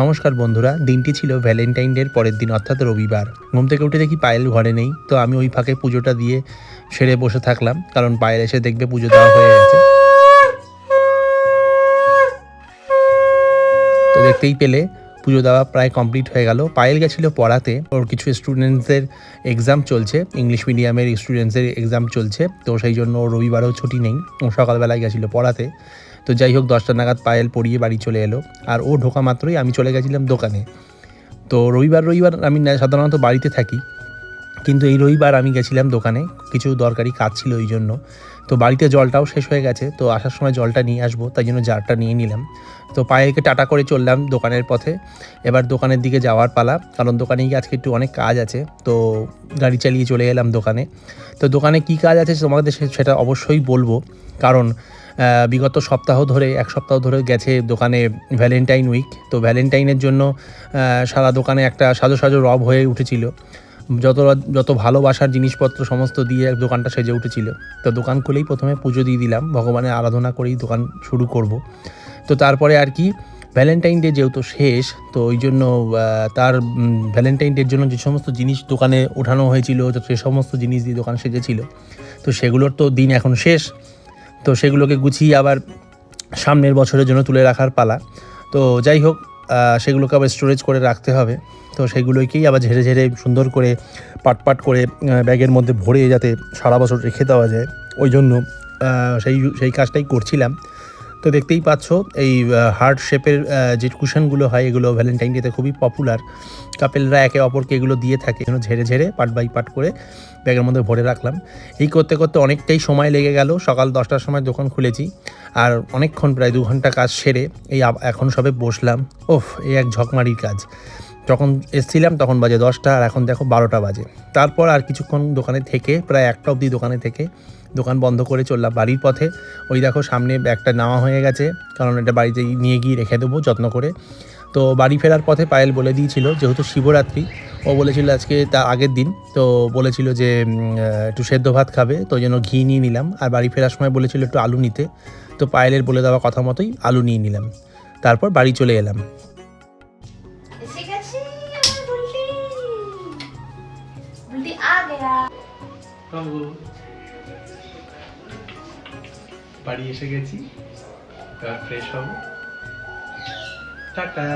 নমস্কার বন্ধুরা, দিনটি ছিল ভ্যালেন্টাইন ডের পরের দিন অর্থাৎ রবিবার। ঘুম থেকে উঠে দেখি পায়েল ঘরে নেই, তো আমি ওই ফাঁকে পুজোটা দিয়ে সেরে বসে থাকলাম, কারণ পায়েল এসে দেখবে পুজো দেওয়া হয়ে গেছে। তো দেখতেই পেলে পুজো দেওয়া প্রায় কমপ্লিট হয়ে গেল। পায়েল গেছিলো পড়াতে, ওর কিছু স্টুডেন্টসদের এক্সাম চলছে, ইংলিশ মিডিয়ামের স্টুডেন্টসদের এক্সাম চলছে, তো সেই জন্য ও রবিবারেও ছুটি নেই, ও সকালবেলায় গেছিলো পড়াতে। তো যাই হোক, 10টা নাগাদ পায়েল পড়িয়ে বাড়ি চলে এলো, আর ও ঢোকা মাত্রই আমি চলে গেছিলাম দোকানে। তো রবিবার আমি সাধারণত বাড়িতে থাকি, কিন্তু এই রবিবার আমি গেছিলাম দোকানে, কিছু দরকারি কাজ ছিল ওই জন্য। তো বাড়িতে জলটাও শেষ হয়ে গেছে, তো আসার সময় জলটা নিয়ে আসবো, তাই জন্য জারটা নিয়ে নিলাম। তো পায়েলকে টাটা করে চললাম দোকানের পথে। এবার দোকানের দিকে যাওয়ার পালা, কারণ দোকানে গিয়ে আজকে একটু অনেক কাজ আছে, তো গাড়ি চালিয়ে চলে এলাম দোকানে। তো দোকানে কী কাজ আছে তোমাদের সেটা অবশ্যই বলবো, কারণ বিগত এক সপ্তাহ ধরে গেছে দোকানে ভ্যালেন্টাইন উইক। তো ভ্যালেন্টাইনের জন্য সারা দোকানে একটা সাজো সাজো রব হয়ে উঠেছিল, যত ভালোবাসার জিনিসপত্র সমস্ত দিয়ে দোকানটা সেজে উঠেছিল। তো দোকান খুলেই প্রথমে পুজো দিয়ে দিলাম, ভগবানের আরাধনা করেই দোকান শুরু করব। তো তারপরে আর কি, ভ্যালেন্টাইন ডে যেহেতু শেষ, তো ওই জন্য তার ভ্যালেন্টাইন ডের জন্য যে সমস্ত জিনিস দোকানে ওঠানো হয়েছিল, সে সমস্ত জিনিস দিয়ে দোকান সেজেছিল, তো সেগুলোর তো দিন এখন শেষ। তো সেগুলোকে গুছিয়ে আবার সামনের বছরের জন্য তুলে রাখার পালা। তো যাই হোক, সেগুলোকে আবার স্টোরেজ করে রাখতে হবে। তো সেগুলোকেই আবার ঝেড়ে ঝেড়ে সুন্দর করে পাট করে ব্যাগের মধ্যে ভরে যাতে সারা বছর রেখে দেওয়া যায়, ওই জন্য সেই কাজটাই করছিলাম। তো দেখতেই পাচ্ছ, এই হার্ট শেপের যে কুশনগুলো হয়, এগুলো ভ্যালেন্টাইন ডেতে খুবই পপুলার। কাপেলরা একে অপরকে এগুলো দিয়ে থাকে, ঝেড়ে ঝেড়ে পার্ট বাই পার্ট করে ব্যাগের মধ্যে ভরে রাখলাম। এই করতে করতে অনেকটাই সময় লেগে গেল। সকাল 10টার সময় দোকান খুলেছি, আর অনেকক্ষণ প্রায় 2 ঘন্টা কাজ সেরে এখন সবে বসলাম। এই এক ঝকমারির কাজ। যখন এসছিলাম তখন বাজে 10টা, আর এখন দেখো 12টা বাজে। তারপর আর কিছুক্ষণ দোকানে থেকে, প্রায় 1টা অবধি দোকানে থেকে দোকান বন্ধ করে চললাম বাড়ির পথে। ওই দেখো সামনে ব্যাগটা নেওয়া হয়ে গেছে, কারণ এটা বাড়িতে নিয়ে গিয়ে রেখে দেবো যত্ন করে। তো বাড়ি ফেরার পথে পায়েল বলে দিয়েছিল, যেহেতু শিবরাত্রি, ও বলেছিল আজকে তার আগের দিন, তো বলেছিল যে একটু সেদ্ধ ভাত খাবে, তো ওই জন্য ঘি নিয়ে নিলাম। আর বাড়ি ফেরার সময় বলেছিল একটু আলু নিতে, তো পায়েলের বলে দেওয়া কথা মতোই আলু নিয়ে নিলাম। তারপর বাড়ি চলে এলাম। বাড়ি এসে গেছি, ফ্রেশ হব। টাটা।